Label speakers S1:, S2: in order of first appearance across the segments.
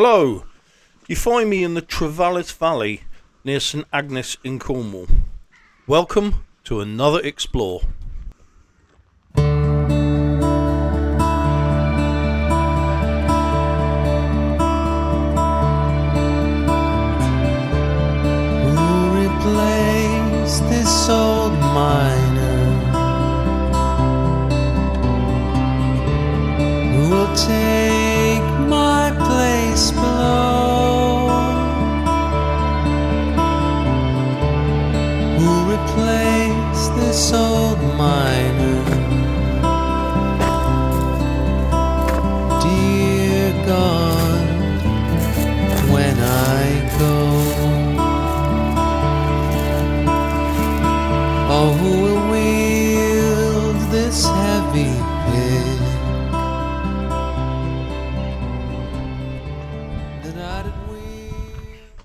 S1: Hello, you find me in the Trevallis Valley near St Agnes in Cornwall. Welcome to another explore.
S2: Who replaced this old miner? Who will take my place below? Who replaced this old miner? Dear God, when I go, oh, who will wield this heavy pick that I did wield?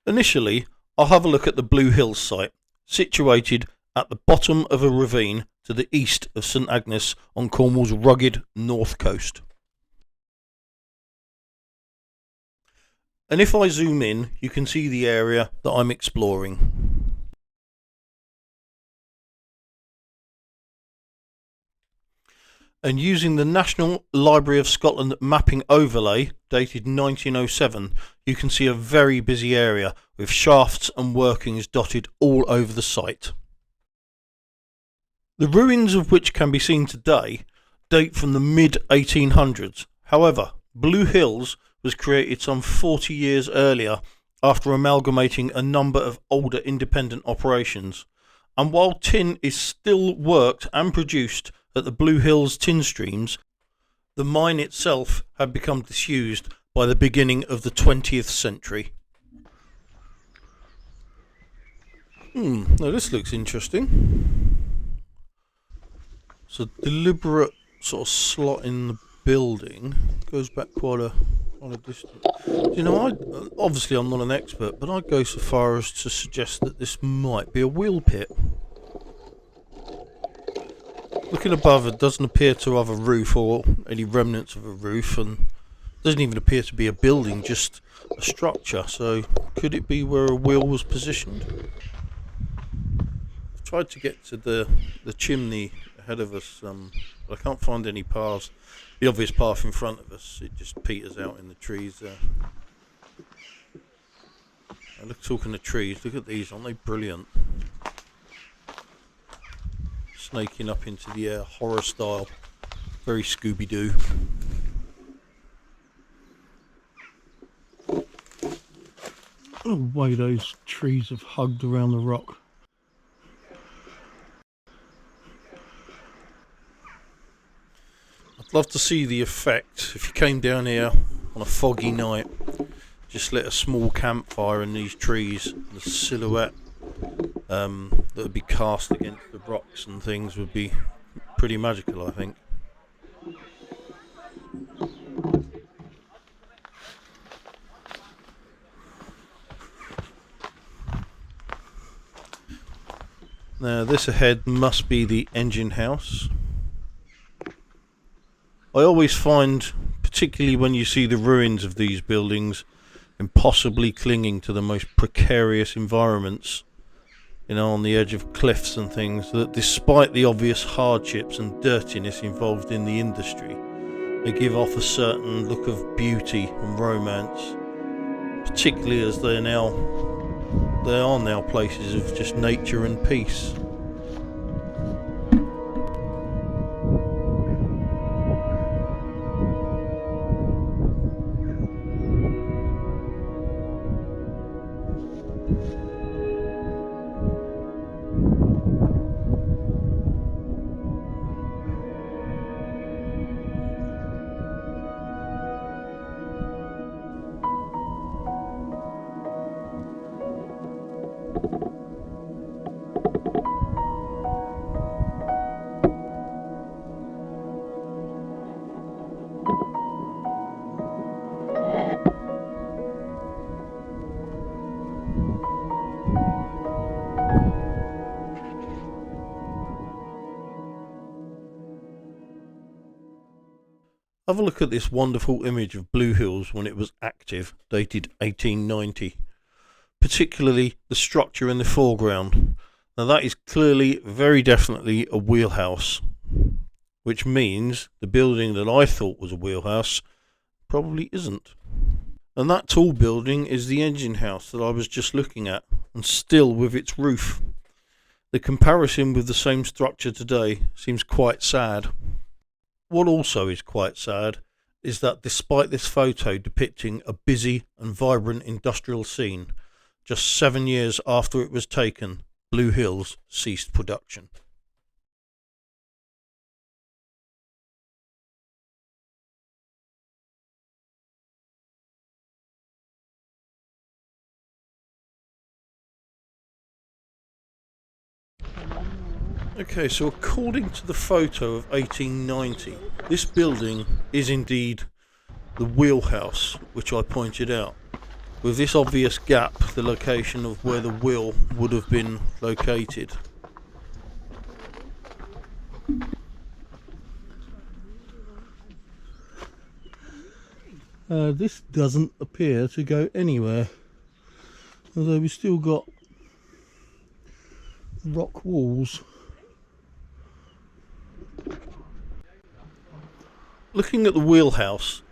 S1: Initially, I'll have a look at the Blue Hills site, situated at the bottom of a ravine to the east of St Agnes on Cornwall's rugged north coast. And if I zoom in, you can see the area that I'm exploring. And using the National Library of Scotland mapping overlay dated 1907, you can see a very busy area with shafts and workings dotted all over the site. The ruins of which can be seen today date from the mid-1800s. However, Blue Hills was created some 40 years earlier after amalgamating a number of older independent operations. And while tin is still worked and produced at the Blue Hills tin streams, the mine itself had become disused by the beginning of the 20th century. Now this looks interesting. It's a deliberate sort of slot in the building. Goes back quite a distance. You know, obviously I'm not an expert, but I'd go so far as to suggest that this might be a wheel pit. Looking above, it doesn't appear to have a roof or any remnants of a roof, and doesn't even appear to be a building, just a structure. So could it be where a wheel was positioned? I've tried to get to the chimney ahead of us, but I can't find any paths. The obvious path in front of us, it just peters out in the trees there. Look, talking of trees, look at these, aren't they brilliant? Snaking up into the air, horror style, very Scooby-Doo. Oh, the way those trees have hugged around the rock. I'd love to see the effect if you came down here on a foggy night, just lit a small campfire in these trees. The silhouette that would be cast against the rocks and things would be pretty magical, I think. Now this ahead must be the engine house. I always find, particularly when you see the ruins of these buildings, impossibly clinging to the most precarious environments, you know, on the edge of cliffs and things, that despite the obvious hardships and dirtiness involved in the industry, they give off a certain look of beauty and romance, particularly as they are now places of just nature and peace. Have a look at this wonderful image of Blue Hills when it was active, dated 1890. Particularly the structure in the foreground. Now that is clearly, very definitely a wheelhouse, which means the building that I thought was a wheelhouse probably isn't. And that tall building is the engine house that I was just looking at, and still with its roof. The comparison with the same structure today seems quite sad. What also is quite sad is that despite this photo depicting a busy and vibrant industrial scene, just 7 years after it was taken, Blue Hills ceased production. Okay, so according to the photo of 1890, this building is indeed the wheelhouse, which I pointed out, with this obvious gap, the location of where the wheel would have been located. This doesn't appear to go anywhere, although we've still got rock walls. Looking at the wheelhouse,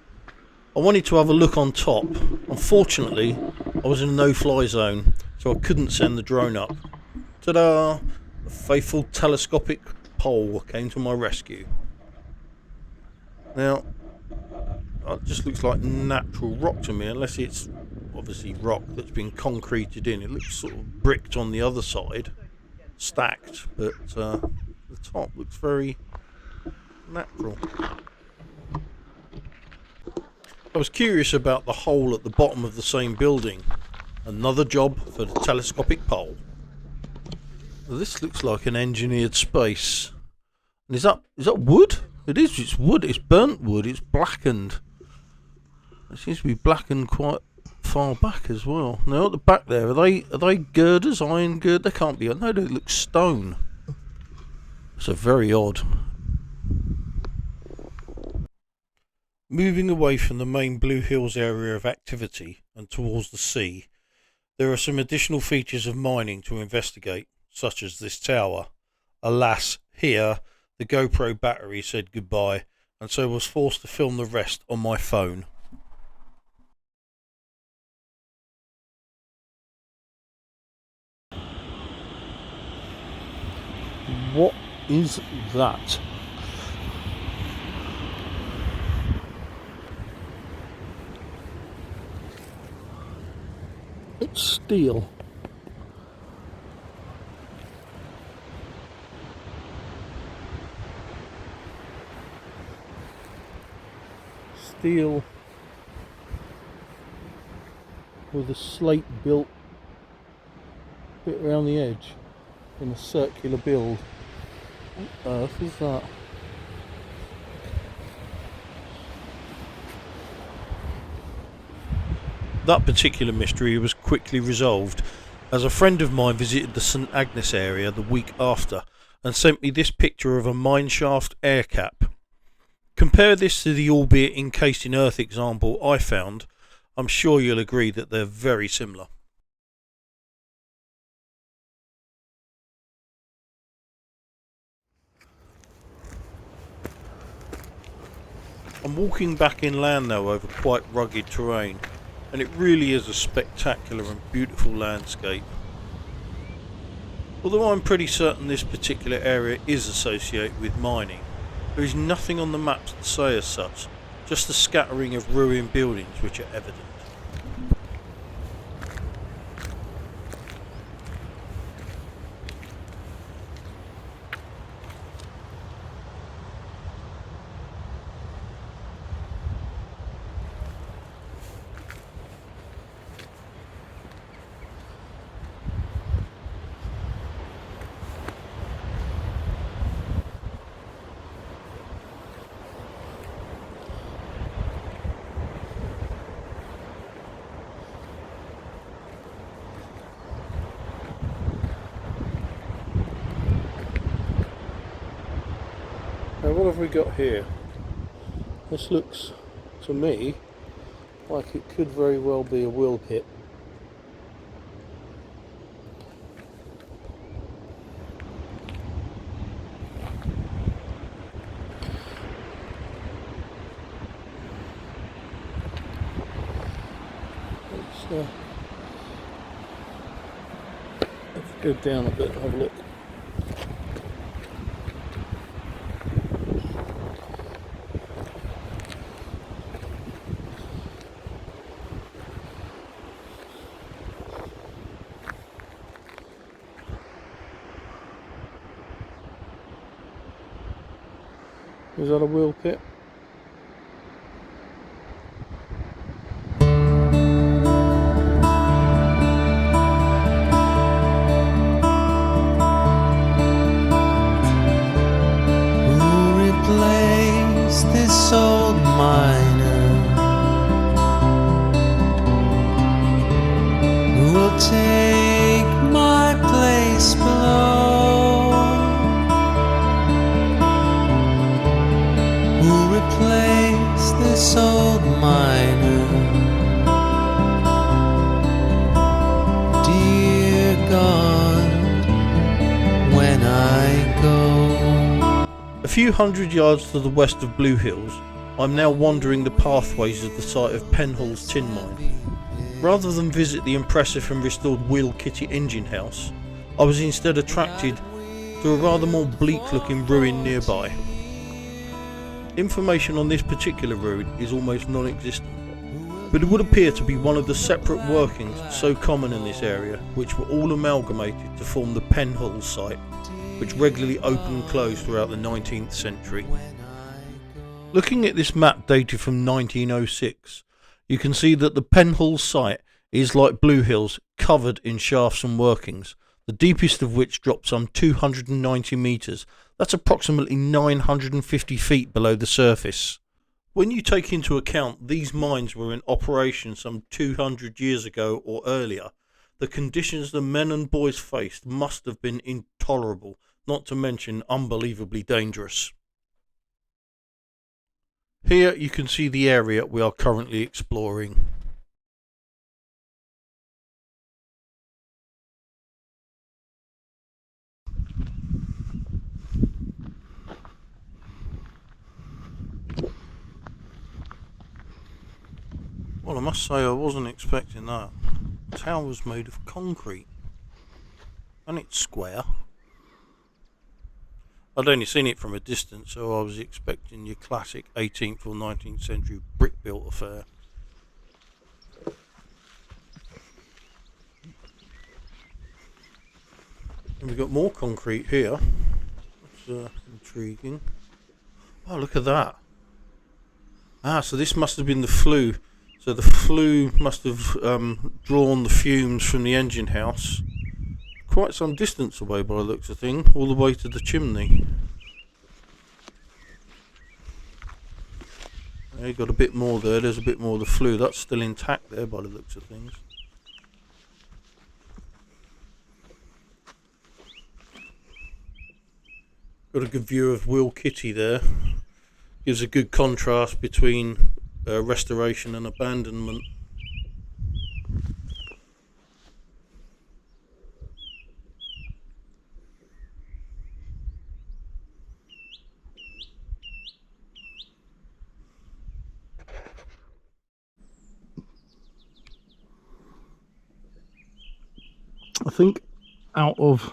S1: I wanted to have a look on top. Unfortunately, I was in a no-fly zone, so I couldn't send the drone up. Ta-da! A faithful telescopic pole came to my rescue. Now, it just looks like natural rock to me, unless it's obviously rock that's been concreted in. It looks sort of bricked on the other side, stacked, but the top looks very natural. I was curious about the hole at the bottom of the same building. Another job for the telescopic pole. This looks like an engineered space. And is that wood? It is. It's wood. It's burnt wood. It's blackened. It seems to be blackened quite far back as well. Now at the back there, are they girders? Iron gird? They can't be. No, they look stone. It's a very odd. Moving away from the main Blue Hills area of activity and towards the sea, there are some additional features of mining to investigate, such as this tower. Alas, here, the GoPro battery said goodbye, and so was forced to film the rest on my phone. What is that? It's steel. Steel with a slate built bit around the edge in a circular build. What on earth is that? That particular mystery was quickly resolved, as a friend of mine visited the St Agnes area the week after and sent me this picture of a mineshaft air cap. Compare this to the albeit encased in earth example I found. I'm sure you'll agree that they're very similar. I'm walking back inland now over quite rugged terrain, and it really is a spectacular and beautiful landscape. Although I'm pretty certain this particular area is associated with mining, there is nothing on the maps to say as such, just the scattering of ruined buildings which are evident. Now what have we got here? This looks, to me, like it could very well be a wheel pit. Let's go down a bit and have a look. Is that a wheel pit?
S2: Who replaced this old miner? Who will take my place below? Who replaced this old miner? Dear God, when I go.
S1: A few hundred yards to the west of Blue Hills, I'm now wandering the pathways of the site of Penhall's tin mine. Rather than visit the impressive and restored Wheel Kitty engine house, I was instead attracted to a rather more bleak looking ruin nearby. Information on this particular ruin is almost non-existent, but it would appear to be one of the separate workings so common in this area, which were all amalgamated to form the Penhall site, which regularly opened and closed throughout the 19th century. Looking at this map dated from 1906, you can see that the Penhall site is like Blue Hills, covered in shafts and workings, the deepest of which drop some 290 metres. That's approximately 950 feet below the surface. When you take into account these mines were in operation some 200 years ago or earlier, the conditions the men and boys faced must have been intolerable, not to mention unbelievably dangerous. Here you can see the area we are currently exploring. Well, I must say I wasn't expecting that. The tower's made of concrete, and it's square. I'd only seen it from a distance, so I was expecting your classic 18th or 19th century brick-built affair. And we've got more concrete here. That's intriguing. Oh, look at that. Ah, so this must have been the flue. So the flue must have drawn the fumes from the engine house quite some distance away by the looks of things, all the way to the chimney. There you got a bit more there, there's a bit more of the flue, that's still intact there by the looks of things. Got a good view of Wheel Kitty there, gives a good contrast between restoration and abandonment. I think out of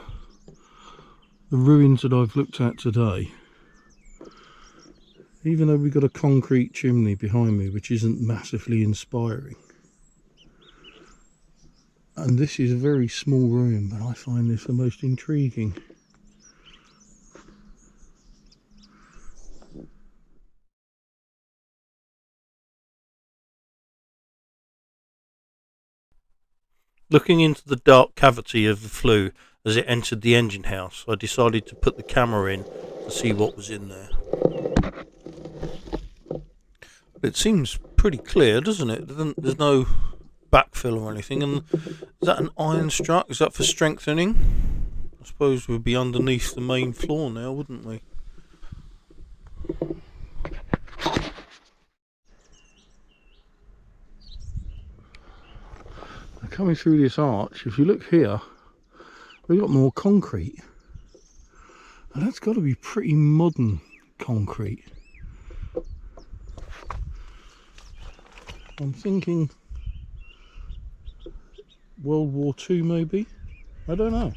S1: the ruins that I've looked at today, even though we've got a concrete chimney behind me which isn't massively inspiring, and this is a very small room, but I find this the most intriguing. Looking into the dark cavity of the flue as it entered the engine house, I decided to put the camera in to see what was in there. It seems pretty clear, doesn't it? There's no backfill or anything. And is that an iron strut? Is that for strengthening? I suppose we'd be underneath the main floor now, wouldn't we? coming through this arch, if you look here, we've got more concrete. And that's got to be pretty modern concrete. I'm thinking World War II maybe? I don't know.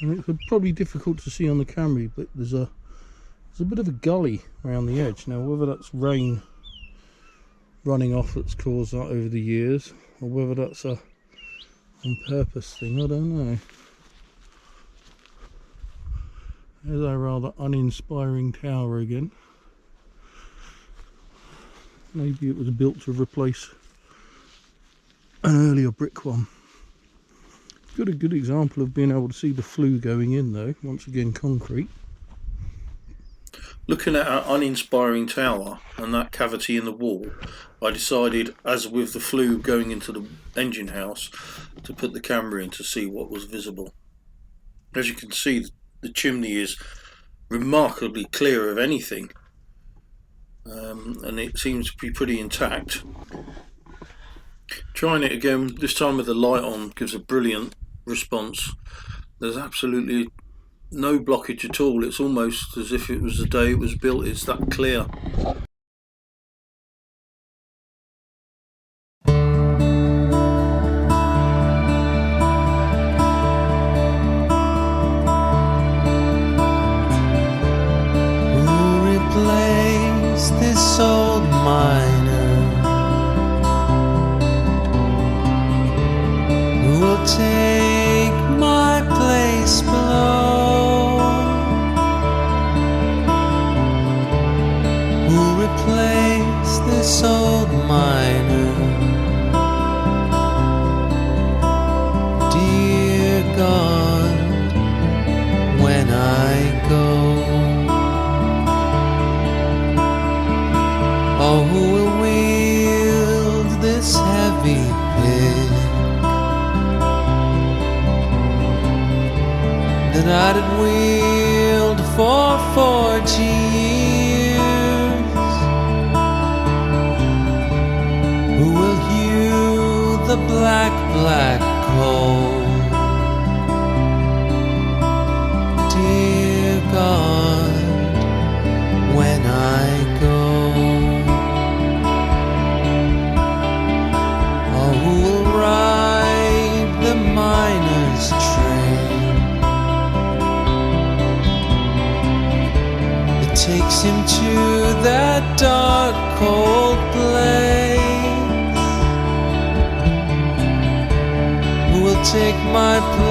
S1: And it's probably difficult to see on the camera, but there's a bit of a gully around the edge. Now, whether that's rain running off that's caused that over the years, or whether that's a on purpose thing, I don't know. There's a rather uninspiring tower again. Maybe it was built to replace an earlier brick one. Got a good example of being able to see the flue going in though, once again concrete. Looking at our uninspiring tower and that cavity in the wall, I decided, as with the flue going into the engine house, to put the camera in to see what was visible. As you can see, the chimney is remarkably clear of anything, and it seems to be pretty intact. Trying it again, this time with the light on, gives a brilliant response. There's absolutely no blockage at all. It's almost as if it was the day it was built. It's that clear.
S2: Who replaced this old miner? Who will take my place below? Who replaced this old miner? Dear God, when I go, oh, who will wield this heavy pick that I did wield for 40 years? Who will hew the black, black coal? Dear God, when I go, oh, who will ride the miner's train that takes him to that dark, cold place? Who will take my place